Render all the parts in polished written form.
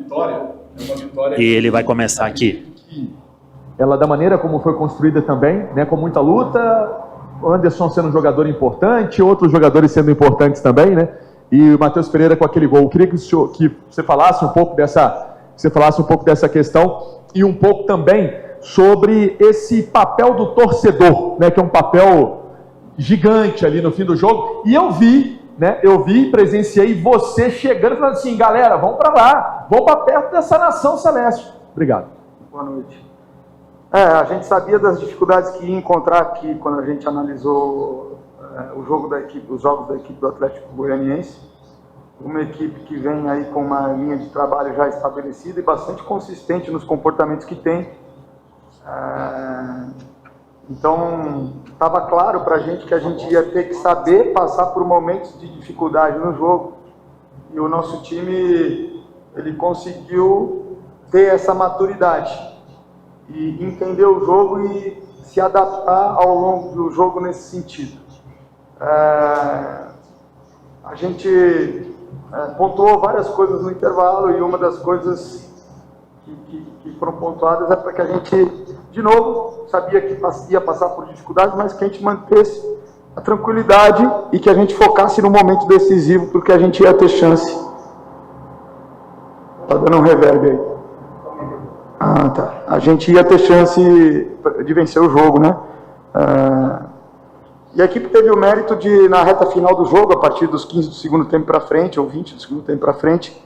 vitória é uma vitória. E ele vai começar aqui. Ela, da maneira como foi construída também, né, com muita luta, o Anderson sendo um jogador importante, outros jogadores sendo importantes também, né? E o Matheus Pereira com aquele gol. Eu queria que você falasse um pouco dessa questão e um pouco também sobre esse papel do torcedor, né, que é um papel gigante ali no fim do jogo. E eu vi, presenciei você chegando e falando assim, galera, vamos para lá, vamos para perto dessa nação celeste. Obrigado. Boa noite. A gente sabia das dificuldades que ia encontrar aqui quando a gente analisou os jogos da equipe do Atlético Goianiense. Uma equipe que vem aí com uma linha de trabalho já estabelecida e bastante consistente nos comportamentos que tem. Então, estava claro para a gente que a gente ia ter que saber passar por momentos de dificuldade no jogo. E o nosso time, ele conseguiu ter essa maturidade e entender o jogo e se adaptar ao longo do jogo nesse sentido. A gente pontuou várias coisas no intervalo e uma das coisas que foram pontuadas é para que a gente, de novo, sabia que ia passar por dificuldades, mas que a gente mantesse a tranquilidade e que a gente focasse no momento decisivo, porque a gente ia ter chance. Tá dando um reverb aí. Tá. A gente ia ter chance de vencer o jogo, né? E a equipe teve o mérito de, na reta final do jogo, a partir dos 15 do segundo tempo para frente, ou 20 do segundo tempo para frente,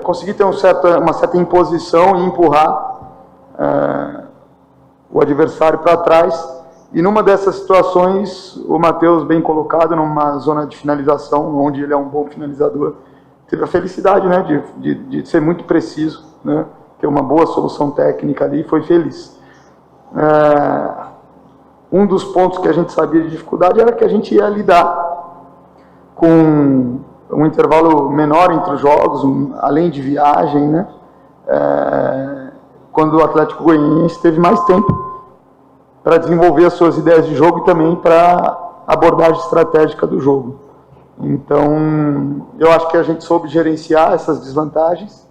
conseguir ter uma certa imposição e empurrar o adversário para trás. E numa dessas situações, o Matheus, bem colocado, numa zona de finalização, onde ele é um bom finalizador, teve a felicidade, né, de ser muito preciso, né, ter uma boa solução técnica ali e foi feliz. Um dos pontos que a gente sabia de dificuldade era que a gente ia lidar com um intervalo menor entre os jogos, além de viagem, né? Quando o Atlético Goianiense teve mais tempo para desenvolver as suas ideias de jogo e também para abordagem estratégica do jogo. Então, eu acho que a gente soube gerenciar essas desvantagens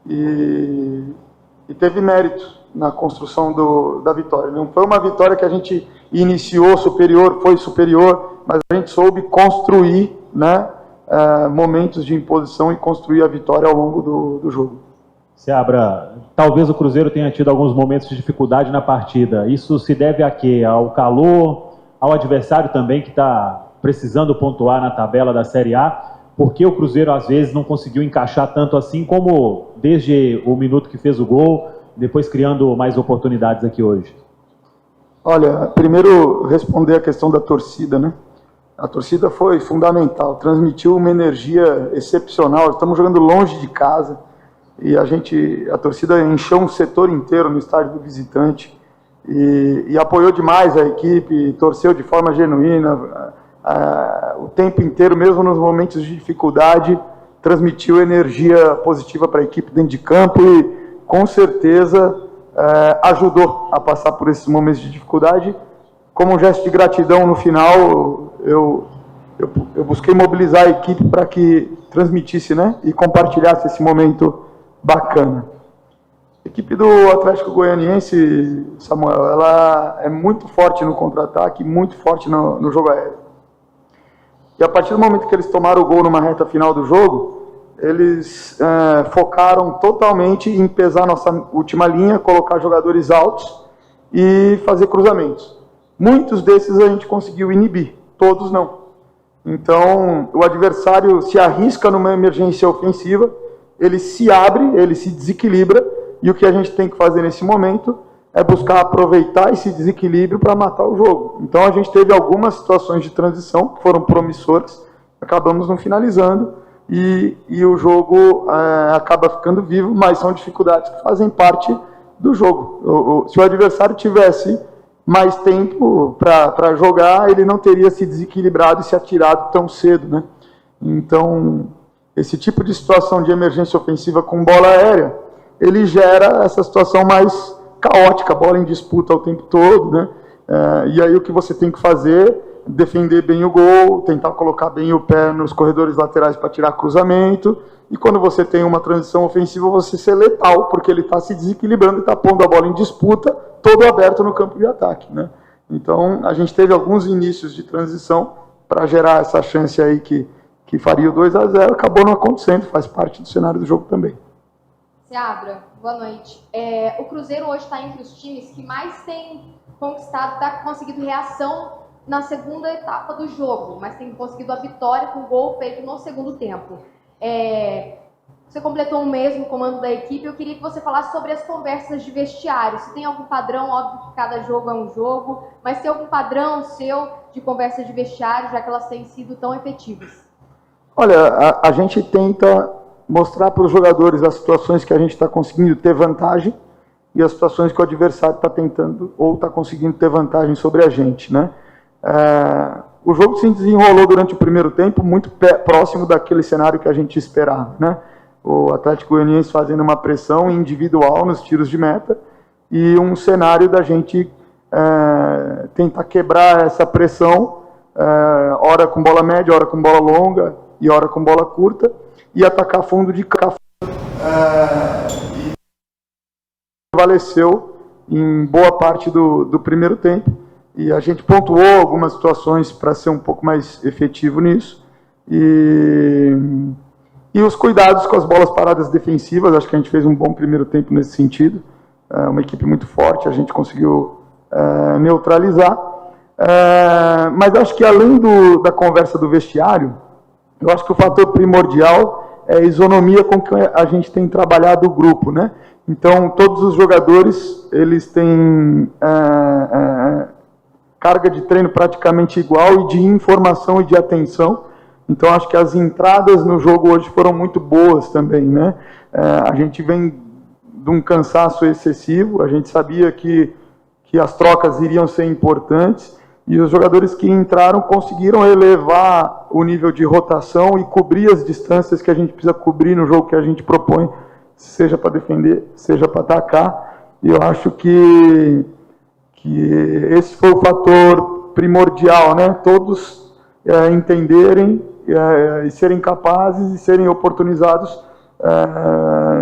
e teve mérito na construção da vitória. Não foi uma vitória que a gente iniciou superior, foi superior, mas a gente soube construir, né, momentos de imposição e construir a vitória ao longo do jogo. Seabra, talvez o Cruzeiro tenha tido alguns momentos de dificuldade na partida. Isso se deve a quê? Ao calor, ao adversário também que está precisando pontuar na tabela da Série A? Porque o Cruzeiro às vezes não conseguiu encaixar tanto assim como desde o minuto que fez o gol, depois criando mais oportunidades aqui hoje? Olha, primeiro responder a questão da torcida, né? A torcida foi fundamental, transmitiu uma energia excepcional. Estamos jogando longe de casa e a torcida encheu um setor inteiro no estádio do visitante e apoiou demais a equipe, torceu de forma genuína o tempo inteiro, mesmo nos momentos de dificuldade, transmitiu energia positiva para a equipe dentro de campo e com certeza ajudou a passar por esses momentos de dificuldade. Como um gesto de gratidão no final, eu busquei mobilizar a equipe para que transmitisse, né, e compartilhasse esse momento bacana. A equipe do Atlético Goianiense, Samuel, ela é muito forte no contra-ataque, muito forte no jogo aéreo. E a partir do momento que eles tomaram o gol numa reta final do jogo, eles focaram totalmente em pesar nossa última linha, colocar jogadores altos e fazer cruzamentos. Muitos desses a gente conseguiu inibir, todos não. Então, o adversário se arrisca numa emergência ofensiva, ele se abre, ele se desequilibra, e o que a gente tem que fazer nesse momento é buscar aproveitar esse desequilíbrio para matar o jogo. Então, a gente teve algumas situações de transição que foram promissoras, acabamos não finalizando, e o jogo acaba ficando vivo, mas são dificuldades que fazem parte do jogo. Se o adversário tivesse mais tempo para jogar, ele não teria se desequilibrado e se atirado tão cedo, né? Então, esse tipo de situação de emergência ofensiva com bola aérea, ele gera essa situação mais caótica, bola em disputa o tempo todo, né? E aí o que você tem que fazer defender bem o gol, tentar colocar bem o pé nos corredores laterais para tirar cruzamento, e quando você tem uma transição ofensiva, você ser letal, porque ele está se desequilibrando e está pondo a bola em disputa, todo aberto no campo de ataque, né? Então, a gente teve alguns inícios de transição para gerar essa chance aí que faria o 2-0, acabou não acontecendo, faz parte do cenário do jogo também. Seabra, boa noite. O Cruzeiro hoje está entre os times que mais tem conquistado, está conseguindo reação na segunda etapa do jogo, mas tem conseguido a vitória com o gol feito no segundo tempo. Você completou um mês no comando da equipe, eu queria que você falasse sobre as conversas de vestiário. Se tem algum padrão, óbvio que cada jogo é um jogo, mas tem algum padrão seu de conversas de vestiário, já que elas têm sido tão efetivas? Olha, a gente tenta mostrar para os jogadores as situações que a gente está conseguindo ter vantagem e as situações que o adversário está tentando ou está conseguindo ter vantagem sobre a gente, né? O jogo se desenrolou durante o primeiro tempo muito próximo daquele cenário que a gente esperava, né? O Atlético Goianiense fazendo uma pressão individual nos tiros de meta e um cenário da gente tentar quebrar essa pressão, ora com bola média, ora com bola longa e ora com bola curta, e atacar fundo de campo. E prevaleceu em boa parte do primeiro tempo, e a gente pontuou algumas situações para ser um pouco mais efetivo nisso, e os cuidados com as bolas paradas defensivas. Acho que a gente fez um bom primeiro tempo nesse sentido, uma equipe muito forte, a gente conseguiu neutralizar, mas acho que além da conversa do vestiário, eu acho que o fator primordial é a isonomia com que a gente tem trabalhado o grupo, né? Então, todos os jogadores, eles têm carga de treino praticamente igual e de informação e de atenção. Então, acho que as entradas no jogo hoje foram muito boas também, né? A gente vem de um cansaço excessivo, a gente sabia que as trocas iriam ser importantes, e os jogadores que entraram conseguiram elevar o nível de rotação e cobrir as distâncias que a gente precisa cobrir no jogo que a gente propõe, seja para defender, seja para atacar. E eu acho que esse foi o fator primordial, né? Todos entenderem e serem capazes e serem oportunizados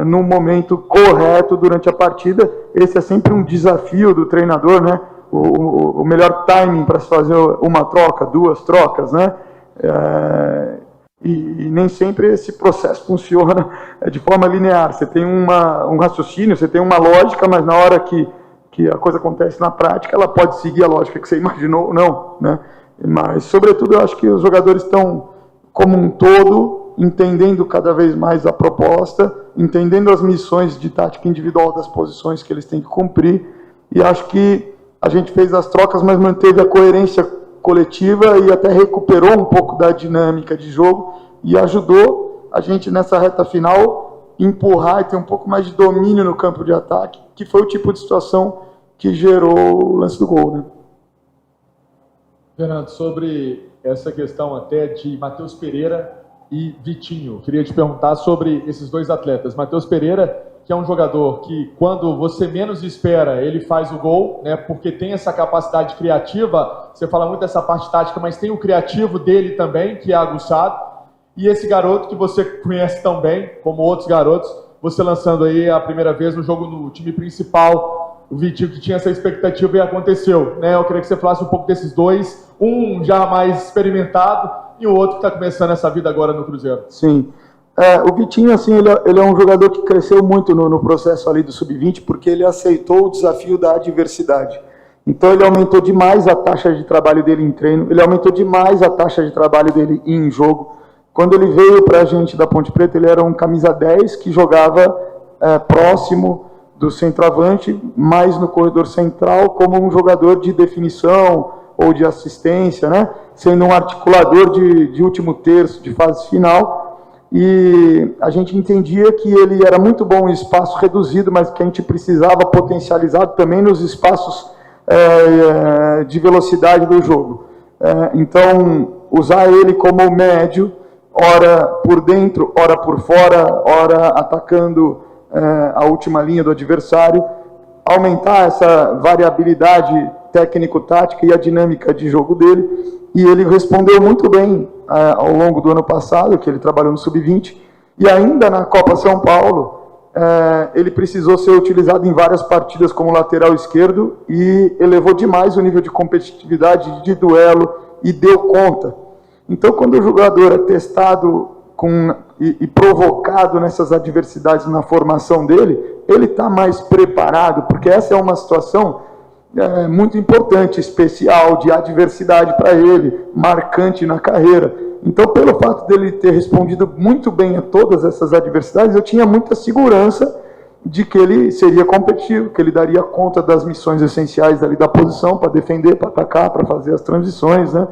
no momento correto durante a partida. Esse é sempre um desafio do treinador, né? O melhor timing para se fazer uma troca, duas trocas, né? E nem sempre esse processo funciona de forma linear. Você tem um raciocínio, você tem uma lógica, mas na hora que a coisa acontece na prática, ela pode seguir a lógica que você imaginou ou não, né? Mas, sobretudo, eu acho que os jogadores estão, como um todo, entendendo cada vez mais a proposta, entendendo as missões de tática individual das posições que eles têm que cumprir, e acho que a gente fez as trocas, mas manteve a coerência coletiva e até recuperou um pouco da dinâmica de jogo e ajudou a gente nessa reta final empurrar e ter um pouco mais de domínio no campo de ataque, que foi o tipo de situação que gerou o lance do gol, né? Fernando, sobre essa questão até de Matheus Pereira e Vitinho, queria te perguntar sobre esses dois atletas. Matheus Pereira, que é um jogador que, quando você menos espera, ele faz o gol, né, porque tem essa capacidade criativa. Você fala muito dessa parte tática, mas tem o criativo dele também, que é aguçado. E esse garoto que você conhece tão bem, como outros garotos, você lançando aí a primeira vez no jogo no time principal, o Vitinho, que tinha essa expectativa e aconteceu, né? Eu queria que você falasse um pouco desses dois, um já mais experimentado e o outro que está começando essa vida agora no Cruzeiro. Sim. O Vitinho, assim, ele é um jogador que cresceu muito no processo ali do Sub-20, porque ele aceitou o desafio da adversidade. Então ele aumentou demais a taxa de trabalho dele em treino, ele aumentou demais a taxa de trabalho dele em jogo. Quando ele veio para a gente da Ponte Preta, ele era um camisa 10 que jogava próximo do centroavante, mais no corredor central, como um jogador de definição ou de assistência, né? Sendo um articulador de último terço, de fase final. E a gente entendia que ele era muito bom em espaço reduzido, mas que a gente precisava potencializar também nos espaços de velocidade do jogo. Então, usar ele como médio, ora por dentro, ora por fora, ora atacando a última linha do adversário, aumentar essa variabilidade técnico-tática e a dinâmica de jogo dele, e ele respondeu muito bem ao longo do ano passado, que ele trabalhou no Sub-20, e ainda na Copa São Paulo, ele precisou ser utilizado em várias partidas como lateral esquerdo e elevou demais o nível de competitividade, de duelo, e deu conta. Então, quando o jogador é testado e provocado nessas adversidades na formação dele, ele está mais preparado, porque essa é uma situação muito importante, especial, de adversidade para ele, marcante na carreira. Então, pelo fato dele ter respondido muito bem a todas essas adversidades, eu tinha muita segurança de que ele seria competitivo, que ele daria conta das missões essenciais ali da posição, para defender, para atacar, para fazer as transições, né?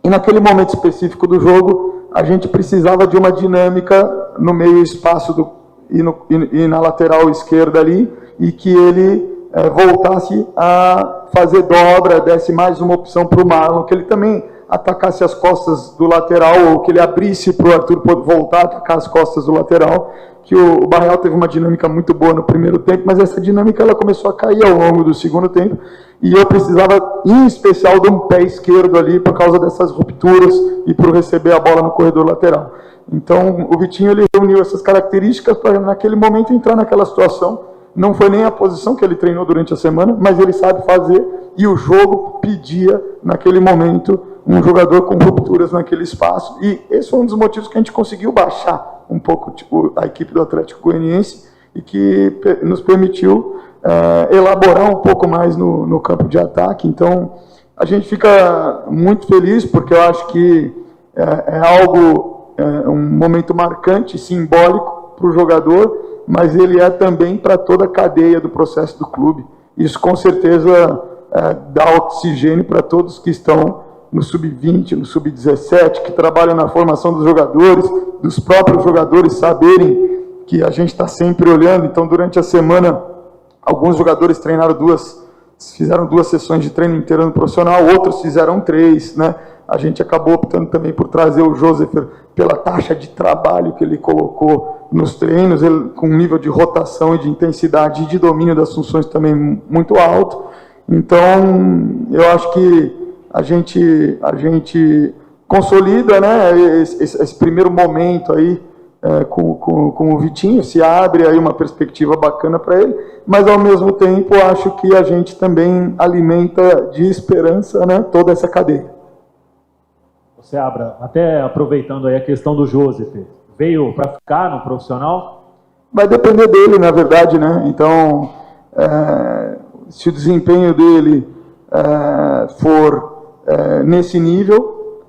E naquele momento específico do jogo, a gente precisava de uma dinâmica no meio espaço e na lateral esquerda ali, e que ele voltasse a fazer dobra, desse mais uma opção para o Marlon, que ele também atacasse as costas do lateral, ou que ele abrisse para o Arthur voltar a atacar as costas do lateral, que o Barreal teve uma dinâmica muito boa no primeiro tempo, mas essa dinâmica ela começou a cair ao longo do segundo tempo, e eu precisava, em especial, de um pé esquerdo ali, por causa dessas rupturas, e por receber a bola no corredor lateral. Então, o Vitinho ele reuniu essas características para, naquele momento, entrar naquela situação. Não foi nem a posição que ele treinou durante a semana, mas ele sabe fazer, e o jogo pedia, naquele momento, um jogador com rupturas naquele espaço, e esse foi um dos motivos que a gente conseguiu baixar um pouco a equipe do Atlético Goianiense, e que nos permitiu elaborar um pouco mais no campo de ataque. Então, a gente fica muito feliz, porque eu acho que um momento marcante, simbólico para o jogador, mas ele é também para toda a cadeia do processo do clube. Isso, com certeza, dá oxigênio para todos que estão no Sub-20, no Sub-17, que trabalham na formação dos jogadores, dos próprios jogadores saberem que a gente está sempre olhando. Então, durante a semana, alguns jogadores fizeram 2 sessões de treino inteiro no profissional, outros fizeram 3, né? A gente acabou optando também por trazer o Joseph pela taxa de trabalho que ele colocou nos treinos, ele, com um nível de rotação e de intensidade e de domínio das funções também muito alto. Então, eu acho que a gente consolida, né, esse primeiro momento aí com o Vitinho, se abre aí uma perspectiva bacana para ele, mas ao mesmo tempo acho que a gente também alimenta de esperança, né, toda essa cadeia. Você Abra, até aproveitando aí a questão do Joseph, veio para ficar no profissional? Vai depender dele, na verdade, né? Então, se o desempenho dele for nesse nível,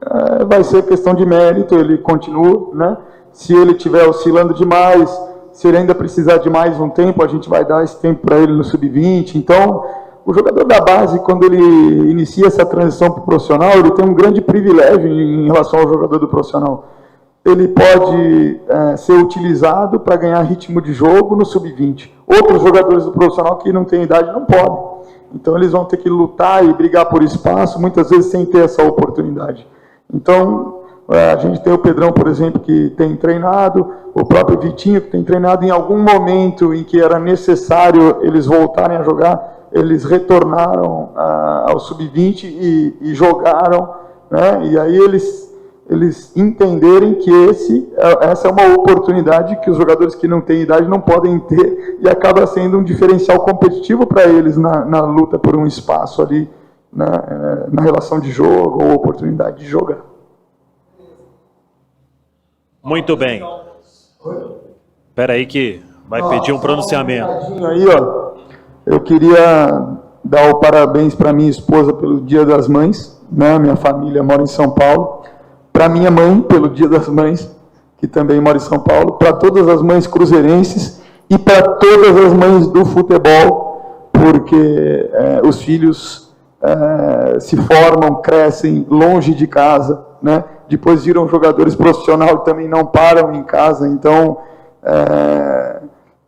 vai ser questão de mérito, ele continua, né? Se ele estiver oscilando demais, se ele ainda precisar de mais um tempo, a gente vai dar esse tempo para ele no Sub-20. Então, o jogador da base, quando ele inicia essa transição para o profissional, ele tem um grande privilégio em relação ao jogador do profissional. Ele pode ser utilizado para ganhar ritmo de jogo no Sub-20. Outros jogadores do profissional que não têm idade não podem. Então, eles vão ter que lutar e brigar por espaço, muitas vezes sem ter essa oportunidade. Então, a gente tem o Pedrão, por exemplo, que tem treinado, o próprio Vitinho, que tem treinado. Em algum momento em que era necessário eles voltarem a jogar, eles retornaram ao Sub-20 e jogaram, né? E aí eles entenderem que essa é uma oportunidade que os jogadores que não têm idade não podem ter, e acaba sendo um diferencial competitivo para eles na luta por um espaço ali, na relação de jogo ou oportunidade de jogar. Muito bem. Espera aí que vai pedir um pronunciamento. Aí, ó, eu queria dar o parabéns para minha esposa pelo Dia das Mães, né? Minha família mora em São Paulo. Para minha mãe, pelo Dia das Mães, que também mora em São Paulo. Para todas as mães cruzeirenses e para todas as mães do futebol, porque os filhos se formam, crescem longe de casa, né? Depois viram jogadores profissionais e também não param em casa. Então,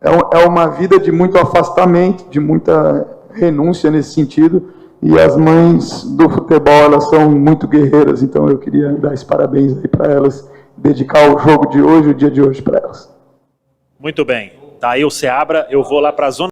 é uma vida de muito afastamento, de muita renúncia nesse sentido, e as mães do futebol, elas são muito guerreiras, então eu queria dar esse parabéns aí para elas, dedicar o jogo de hoje, o dia de hoje para elas. Muito bem. Tá aí o Seabra, eu vou lá para a zona